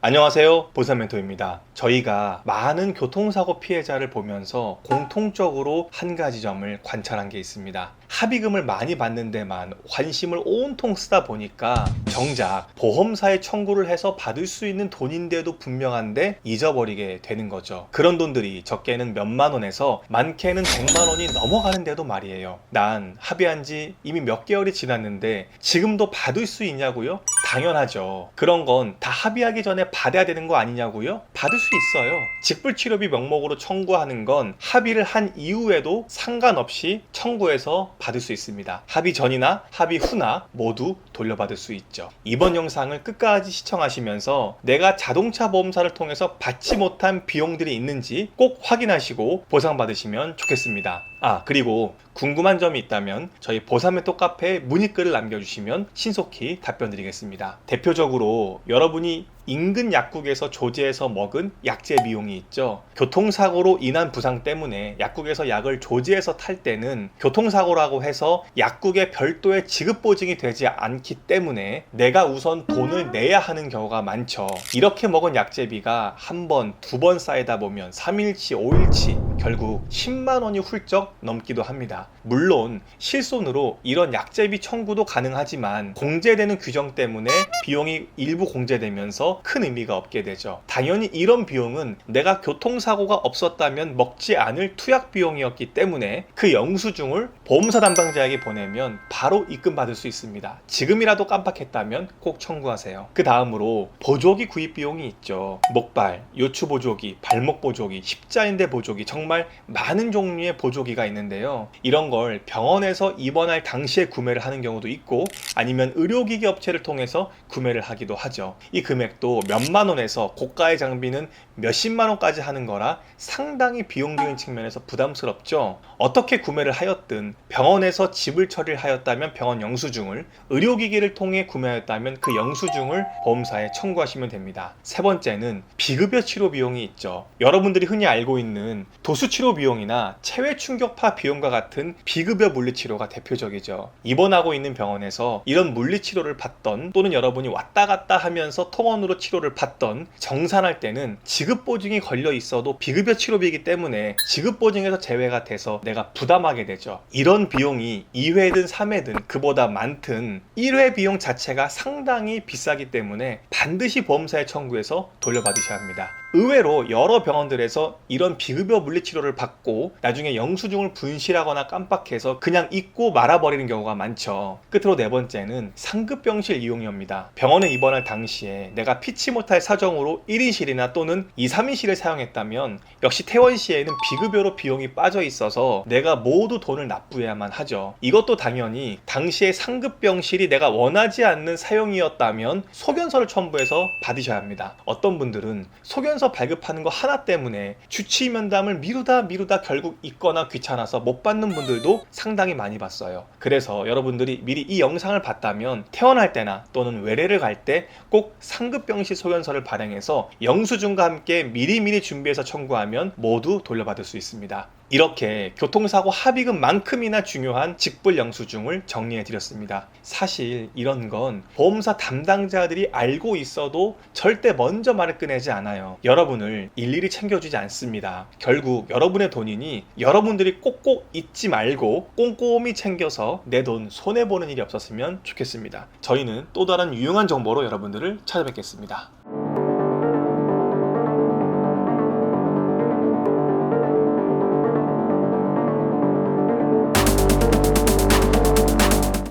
안녕하세요, 보사멘토입니다. 저희가 많은 교통사고 피해자를 보면서 공통적으로 한 가지 점을 관찰한 게 있습니다. 합의금을 많이 받는 데만 관심을 온통 쓰다 보니까 정작 보험사에 청구를 해서 받을 수 있는 돈인데도 분명한데 잊어버리게 되는 거죠. 그런 돈들이 적게는 몇만 원에서 많게는 100만 원이 넘어가는데도 말이에요. 난 합의한 지 이미 몇 개월이 지났는데 지금도 받을 수 있냐고요? 당연하죠. 그런 건 다 합의하기 전에 받아야 되는 거 아니냐고요? 받을 수 있어요. 직불치료비 명목으로 청구하는 건 합의를 한 이후에도 상관없이 청구해서 받을 수 있습니다. 합의 전이나 합의 후나 모두 돌려받을 수 있죠. 이번 영상을 끝까지 시청하시면서 내가 자동차 보험사를 통해서 받지 못한 비용들이 있는지 꼭 확인하시고 보상받으시면 좋겠습니다. 그리고 궁금한 점이 있다면 저희 보사멘토 카페에 문의글을 남겨주시면 신속히 답변 드리겠습니다. 대표적으로 여러분이 인근 약국에서 조제해서 먹은 약제 비용이 있죠. 교통사고로 인한 부상 때문에 약국에서 약을 조제해서 탈 때는 교통사고라고 해서 약국에 별도의 지급보증이 되지 않기 때문에 내가 우선 돈을 내야 하는 경우가 많죠. 이렇게 먹은 약제비가 한 번, 두 번 쌓이다 보면 3일치, 5일치 결국 10만 원이 훌쩍 넘기도 합니다. 물론 실손으로 이런 약제비 청구도 가능하지만 공제되는 규정 때문에 비용이 일부 공제되면서 큰 의미가 없게 되죠. 당연히 이런 비용은 내가 교통사고가 없었다면 먹지 않을 투약 비용이었기 때문에 그 영수증을 보험사 담당자에게 보내면 바로 입금받을 수 있습니다. 지금이라도 깜빡했다면 꼭 청구하세요. 그 다음으로 보조기 구입 비용이 있죠. 목발, 요추 보조기, 발목 보조기, 십자인대 보조기, 정말 많은 종류의 보조기가 있는데요. 이런 걸 병원에서 입원할 당시에 구매를 하는 경우도 있고 아니면 의료기기 업체를 통해서 구매를 하기도 하죠. 이 금액도 몇만 원에서 고가의 장비는 몇십만 원까지 하는 거라 상당히 비용적인 측면에서 부담스럽죠. 어떻게 구매를 하였든 병원에서 지불 처리를 하였다면 병원 영수증을, 의료기기를 통해 구매하였다면 그 영수증을 보험사에 청구하시면 됩니다. 세 번째는 비급여 치료 비용이 있죠. 여러분들이 흔히 알고 있는 도수치료 비용이나 체외 충격파 비용과 같은 비급여 물리치료가 대표적이죠. 입원하고 있는 병원에서 이런 물리치료를 받던 또는 여러분이 왔다 갔다 하면서 통원으로 치료를 받던 정산할 때는 지급보증이 걸려 있어도 비급여 치료비이기 때문에 지급보증에서 제외가 돼서 내가 부담하게 되죠. 이런 비용이 2회든 3회든 그보다 많든 1회 비용 자체가 상당히 비싸기 때문에 반드시 보험사에 청구해서 돌려받으셔야 합니다. 의외로 여러 병원들에서 이런 비급여 물리치료를 받고 나중에 영수증을 분실하거나 깜빡해서 그냥 잊고 말아버리는 경우가 많죠. 끝으로 네 번째는 상급병실 이용료입니다. 병원에 입원할 당시에 내가 피치 못할 사정으로 1인실이나 또는 2, 3인실을 사용했다면 역시 퇴원 시에는 비급여로 비용이 빠져 있어서 내가 모두 돈을 납부해야만 하죠. 이것도 당연히 당시에 상급병실이 내가 원하지 않는 사용이었다면 소견서를 첨부해서 받으셔야 합니다. 어떤 분들은 소견서 발급하는 거 하나 때문에 주치 면담을 미루다 결국 있거나 귀찮아서 못 받는 분들도 상당히 많이 봤어요. 그래서 여러분들이 미리 이 영상을 봤다면 퇴원할 때나 또는 외래를 갈 때 꼭 상급병실 소견서를 발행해서 영수증과 함께 미리미리 준비해서 청구하면 모두 돌려받을 수 있습니다. 이렇게 교통사고 합의금만큼이나 중요한 직불 영수증을 정리해 드렸습니다. 사실 이런 건 보험사 담당자들이 알고 있어도 절대 먼저 말을 꺼내지 않아요. 여러분을 일일이 챙겨주지 않습니다. 결국 여러분의 돈이니 여러분들이 꼭꼭 잊지 말고 꼼꼼히 챙겨서 내 돈 손해보는 일이 없었으면 좋겠습니다. 저희는 또 다른 유용한 정보로 여러분들을 찾아뵙겠습니다.